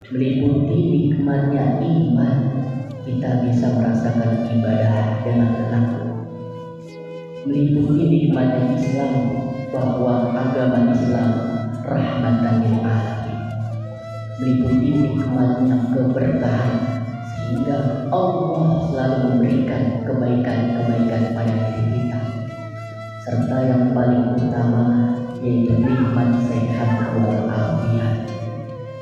meliputi nikmatnya iman, kita bisa merasakan ibadah dengan tenang. Meliputi nikmatnya Islam, bahwa agama Islam rahmatan lil alamin. Meliputi nikmatnya keberkahan, sehingga Allah selalu memberikan kebaikan-kebaikan pada diri kita. Serta yang paling utama yaitu nikmat sehat walafiat.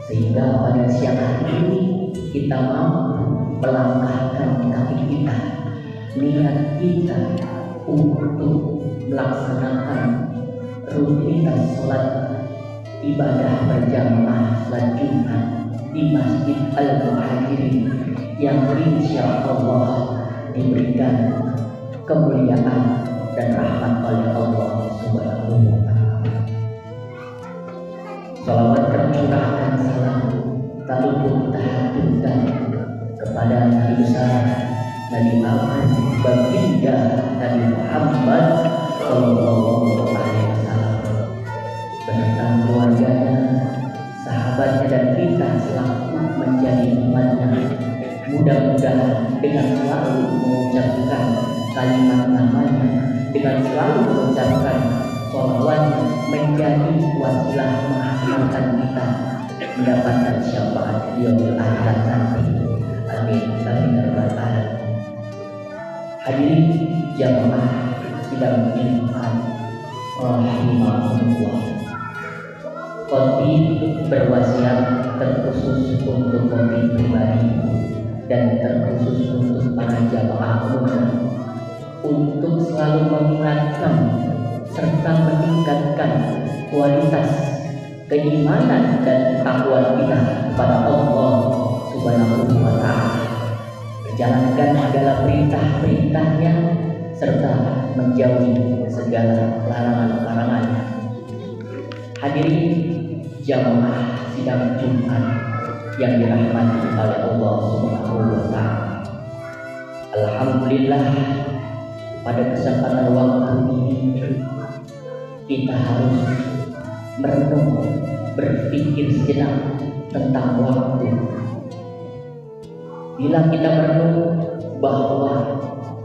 Sehingga pada siang hari ini kita mampu melangkahkan kaki kita, niat kita untuk melaksanakan rutinitas sholat ibadah berjamaah sholat Jumat di Masjid Al-Muhajirin yang insya Allah diberikan kemuliaan dan rahmat oleh Allah Subhanahu wa Ta'ala. Salawat tercurahkan salam tak luput kita haturkan kepada Nabi besar, Nabi Muhammad, baginda Nabi Muhammad Sallallahu Alaihi Wasallam, beserta keluarganya, sahabatnya, dan kita selaku menjadi umatnya. Mudah-mudahan dengan selalu mengucapkan kalimat namanya, dengan selalu mengucapkan sholawatnya, menjadi wasilah menghantarkan kita mendapatkan syafaat di yaumil akhirat nanti. Amin amin ya rabbal alamin. Hadirin jamaah sidang iman rahimahullah. Khotib berwasiat terkhusus untuk khotib pribadi dan terkhusus untuk para jamaah umum untuk selalu mengingatkan serta meningkatkan kualitas keimanan dan takwa kita kepada Allah Subhanahu wa Ta'ala, menjalankan segala perintah-perintahnya serta menjauhi segala larangan-larangannya. Hadirin jamaah sidang Jumat yang dirahmati oleh Allah Subhanahu wa Ta'ala, alhamdulillah pada kesempatan waktu ini kita harus merenung, berpikir sejenak tentang waktu. Bila kita merenung bahwa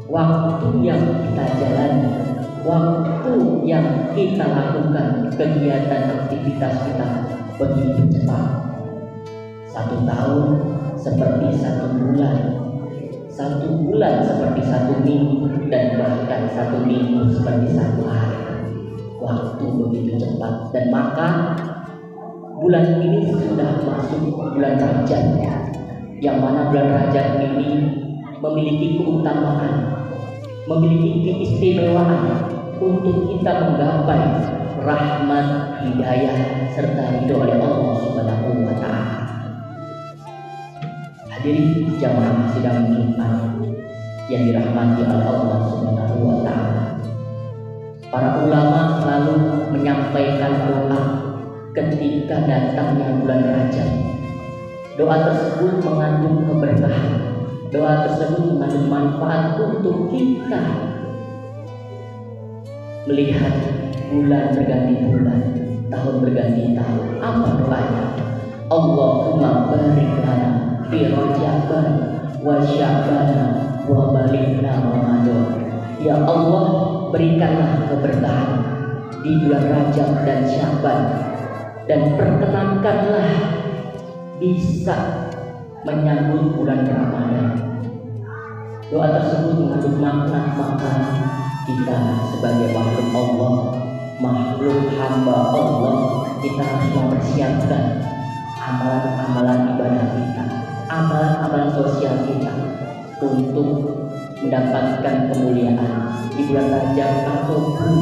waktu yang kita jalani, waktu yang kita lakukan, kegiatan aktivitas kita begitu cepat. 1 tahun seperti 1 bulan, 1 bulan seperti 1 minggu, dan bahkan 1 minggu seperti 1 hari. Waktu begitu cepat, dan maka bulan ini sudah masuk bulan Rajab, yang mana bulan Rajab ini memiliki keutamaan, memiliki keistimewaan untuk kita menggapai rahmat, hidayah, serta ridho oleh Allah Subhanahu wa Ta'ala. Hadirin jamaah sidang Jumat yang dirahmati oleh Allah Subhanahu wa Ta'ala, para ulama selalu menyampaikan doa ketika datangnya bulan Rajab. Doa tersebut mengandung keberkahan, doa tersebut mengandung manfaat untuk kita melihat bulan berganti bulan, tahun berganti tahun. Apa doanya? Allahumma barik lana fi Rajaban wa Sya'ban wa balighna Ramadan. Ya Allah, berikanlah keberkahan di bulan Rajab dan Sya'ban, dan perkenankanlah bisa menyambut bulan Ramadan. Doa tersebut mengandung makna, maka kita sebagai makhluk Allah, makhluk hamba Allah, kita harus mempersiapkan amalan-amalan ibadah kita, amalan-amalan sosial kita untuk mendapatkan kemuliaan di bulan Rajab ataupun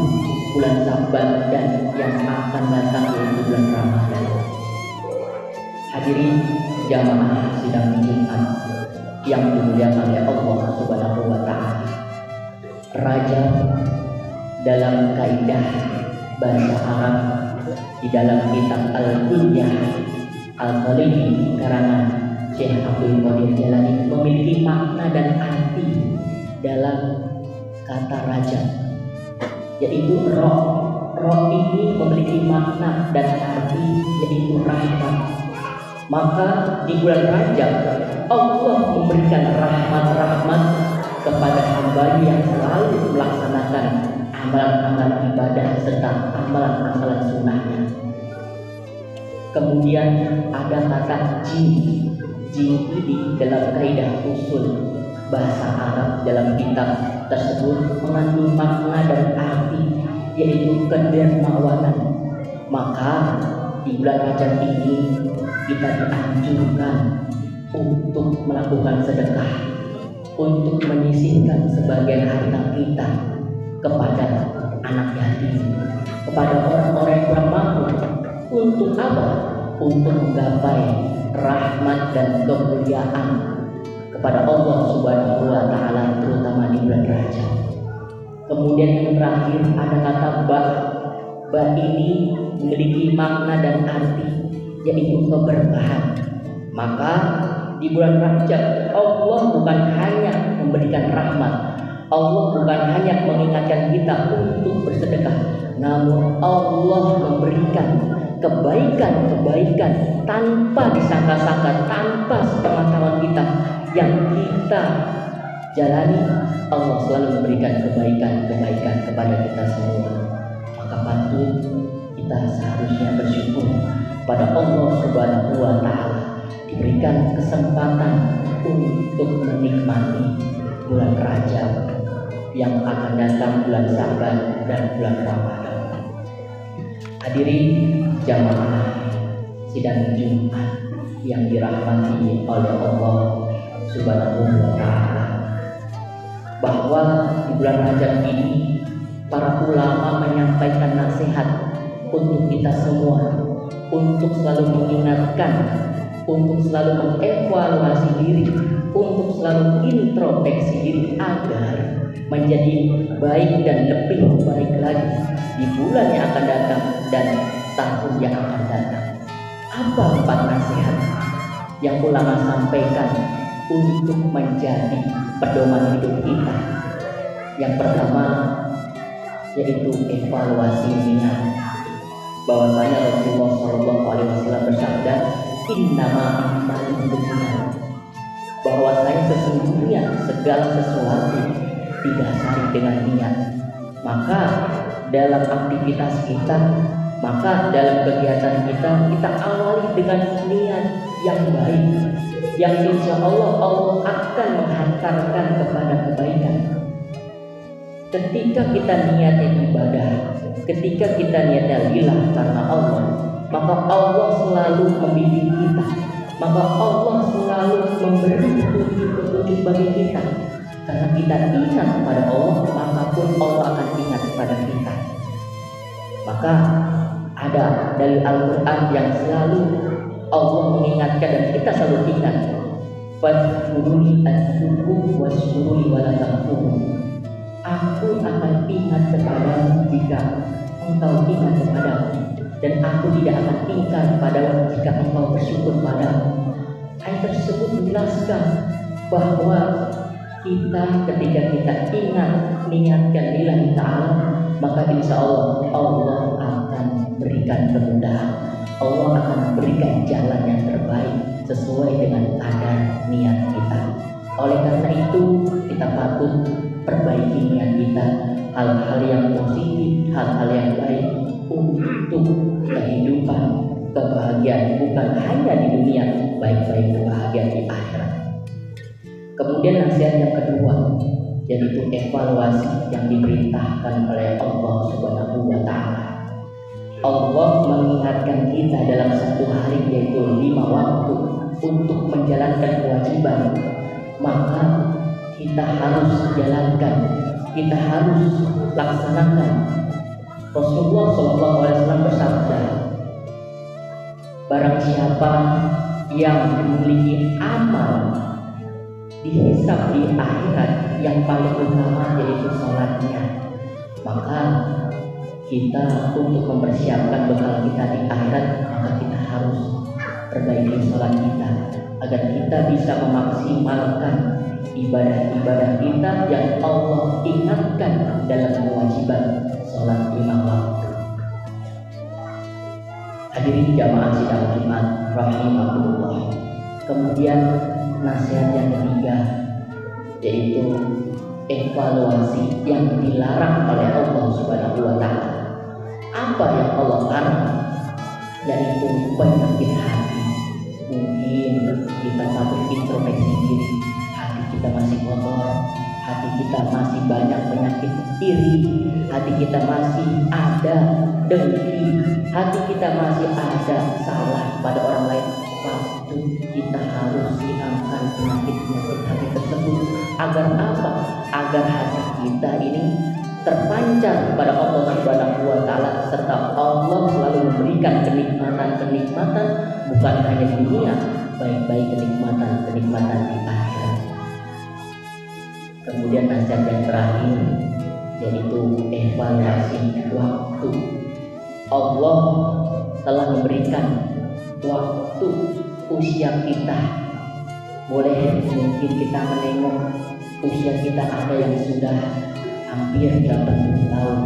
bulan Sya'ban dan yang akan datang yaitu bulan Ramadan. Hadirin jamaah sidang Jumat yang dimuliakan oleh Allah Subhanahu wa Ta'ala, Rajab dalam kaidah bahasa Arab di dalam kitab Al-Kunyah Al-Khalili karangan Syekh Abdul Qadir Jalani memiliki makna dan arti dalam kata Rajab, yaitu roh. Roh ini memiliki makna dan arti yaitu rahmat. Maka di bulan Rajab Allah memberikan rahmat-rahmat kepada hamba yang selalu melaksanakan amalan-amalan ibadah serta amalan-amalan sunnahnya. Kemudian ada kata jin. Jin ini dalam kaidah usul bahasa Arab dalam kitab tersebut mengandung makna dan arti, yaitu kedermawanan. Maka di bulan Rajab ini kita dianjurkan untuk melakukan sedekah, untuk menyisihkan sebagian harta kita kepada anak yatim, kepada orang-orang yang kurang mampu. Untuk apa? Untuk menggapai rahmat dan kemuliaan kepada Allah Subhanahu wa Ta'ala, terutama di bulan Rajab. Kemudian yang terakhir ada kata ba. Ba ini memiliki makna dan arti, yaitu keberkahan. Maka di bulan Rajab Allah bukan hanya memberikan rahmat, Allah bukan hanya mengingatkan kita untuk bersedekah, namun Allah memberikan kebaikan-kebaikan tanpa disangka-sangka, tanpa sepengetahuan kita yang kita jalani. Allah selalu memberikan kebaikan-kebaikan kepada kita semua. Maka patut kita seharusnya bersyukur pada Allah Subhanahu wa Ta'ala diberikan kesempatan untuk menikmati bulan Rajab yang akan datang, bulan Syaban dan bulan Ramadan. Hadirin jamaah sidang Jumat yang dirahmati oleh Allah Subhanahu wa Ta'ala, bahwa di bulan Rajab ini para ulama menyampaikan nasihat untuk kita semua, untuk selalu mengingatkan, untuk selalu mengevaluasi diri, untuk selalu introspeksi diri agar menjadi baik dan lebih baik lagi di bulan yang akan datang dan tahun yang akan datang. Apa 4 nasihat yang ulama sampaikan untuk menjadi pedoman hidup kita? Yang pertama yaitu evaluasi niat. Bahwasanya Rasulullah SAW bersabda, innama a'malu binniyat, bahwasanya sesungguhnya segala sesuatu didasari dengan niat. Maka dalam aktivitas kita, maka dalam kegiatan kita awali dengan niat yang baik, yang insya Allah akan menghantarkan kepada kebaikan. Ketika kita niatnya ibadah, ketika kita niatnya lillah karena Allah, maka Allah selalu membimbing kita, maka Allah selalu memberi petunjuk bagi kita. Karena kita ingat kepada Allah, maka pun Allah akan ingat kepada kita. Maka ada dari Al-Quran yang selalu Allah mengingatkan dan kita selalu ingat, fadhkuruni adzukum washkuruni wala takfurun. Aku akan ingat kepadamu jika engkau ingat kepadamu, dan aku tidak akan ingkar padamu jika engkau bersyukur padamu. Ayat tersebut menjelaskan bahwa ketika kita ingat niatkan lillahi ta'ala, maka insya Allah akan berikan kemudahan, Allah akan berikan jalan yang terbaik sesuai dengan kadar niat kita. Oleh karena itu kita patut perbaiki niat kita, hal-hal yang positif, hal-hal yang baik untuk kehidupan kebahagiaan, bukan hanya di dunia, baik-baik kebahagiaan di akhirat. Kemudian nasihat yang kedua yaitu evaluasi yang diperintahkan oleh Allah Subhanahu wa Ta'ala. Allah mengingatkan kita dalam satu hari yaitu 5 waktu untuk menjalankan kewajiban. Maka kita harus jalankan, kita harus laksanakan. Rasulullah SAW bersabda, barang siapa yang memiliki amal dihisab di akhirat yang paling utama yaitu sholatnya, maka kita untuk mempersiapkan bekal kita di akhirat, maka kita harus perbaiki sholat kita agar kita bisa memaksimalkan ibadah-ibadah kita yang Allah ingatkan dalam kewajiban sholat 5 waktu. Hadirin jamaah sidang Jumat rahimahullah. Kemudian nasihat yang ketiga yaitu evaluasi yang dilarang oleh Allah Subhanahu wa taala. Apa yang Allah larang? Yaitu penyakit hati. Mungkin kita patut introspeksi diri, hati kita masih kotor, hati kita masih banyak penyakit iri, hati kita masih ada dengki, hati kita masih ada salah pada orang lain. Waktu kita harus hilangkan penyakit-penyakit hati tersebut. Agar apa? Agar hati kita ini terpancar pada Allah Subhanahu wa taala, serta Allah selalu memberikan kenikmatan-kenikmatan bukan hanya di dunia, baik-baik kenikmatan-kenikmatan di akhirat. Kemudian nasihat yang terakhir yaitu evaluasi waktu. Allah telah memberikan waktu usia kita. Boleh mungkin kita menengok usia kita, ada yang sudah hampir 80 tahun,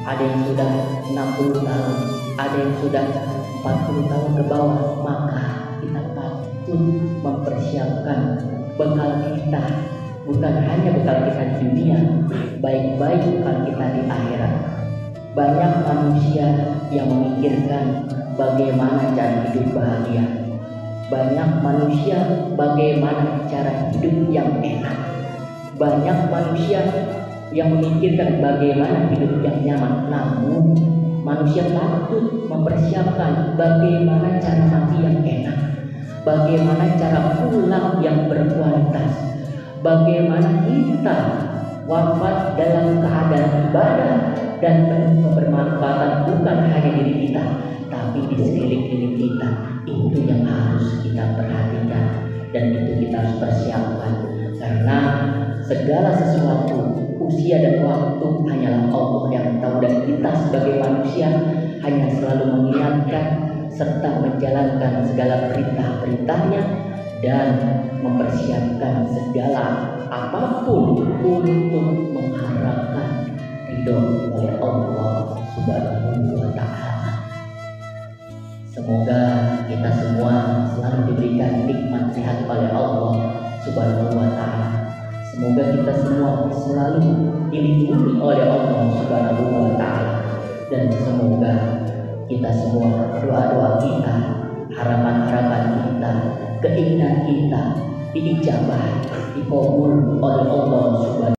ada yang sudah 60 tahun, ada yang sudah 40 tahun ke bawah. Maka kita patut mempersiapkan bekal kita, bukan hanya bekal kita di dunia, baik-baik bekal kita di akhirat. Banyak manusia yang memikirkan bagaimana cara hidup bahagia. Banyak manusia bagaimana cara hidup yang enak. Banyak manusia yang memikirkan bagaimana hidup yang nyaman. Namun manusia patut mempersiapkan bagaimana cara mati yang enak, bagaimana cara pulang yang berkualitas, bagaimana kita wafat dalam keadaan ibadah dan penuh kebermanfaatan bukan hanya diri kita, tapi di sekeliling kita. Itu yang harus kita perhatikan dan itu kita harus persiapkan, karena segala sesuatu, usia dan waktu hanyalah Allah yang tahu, dan kita sebagai manusia hanya selalu mengingatkan serta menjalankan segala perintah-perintahnya dan mempersiapkan segala apapun untuk mengharapkan ridho oleh Allah Subhanahu wa taala. Semoga kita semua selalu diberikan nikmat sehat oleh Allah Subhanahu wa taala. Semoga kita semua selalu dilindungi oleh Allah Subhanahu wa taala, dan semoga kita semua, doa-doa kita, harapan-harapan kita, keinginan kita diijabah, dikabul oleh Allah Subhanahu